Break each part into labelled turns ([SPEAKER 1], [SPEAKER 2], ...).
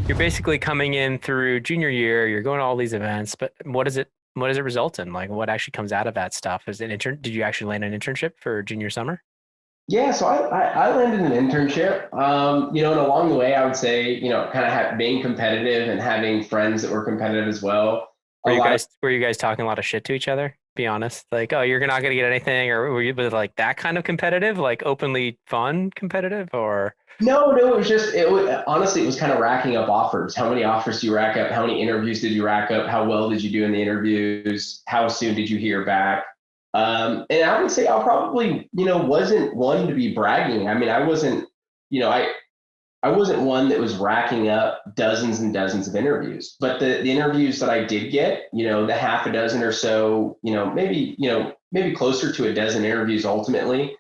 [SPEAKER 1] you're basically coming in through junior year, you're going to all these events, but what does it result in? Like what actually comes out of that stuff? Is it did you actually land an internship for junior summer?
[SPEAKER 2] Yeah, so I landed an internship, and along the way, I would say, kind of being competitive and having friends that were competitive as well. A lot of
[SPEAKER 1] Were you guys talking a lot of shit to each other? Be honest. Like, oh, you're not gonna get anything, or were you like that kind of competitive, like openly fun competitive, or
[SPEAKER 2] No, it was just honestly, it was kind of racking up offers. How many offers do you rack up? How many interviews did you rack up? How well did you do in the interviews? How soon did you hear back? And I would say I probably, wasn't one to be bragging. I mean, I wasn't, you know, I wasn't one that was racking up dozens and dozens of interviews, but the interviews that I did get, the half a dozen or so, maybe closer to a dozen interviews ultimately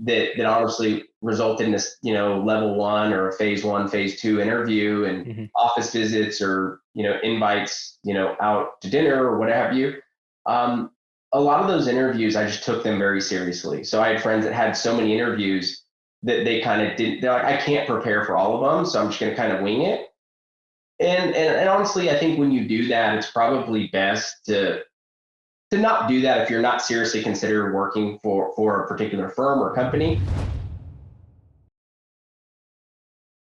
[SPEAKER 2] that honestly resulted in this, level one or a phase one, phase two interview and
[SPEAKER 1] Mhm.
[SPEAKER 2] office visits or, invites, out to dinner or what have you. Um, a lot of those interviews, I just took them very seriously. So I had friends that had so many interviews that they kind of did. They're like, I can't prepare for all of them, so I'm just going to kind of wing it. And honestly, I think when you do that, it's probably best to not do that if you're not seriously considered working for a particular firm or company.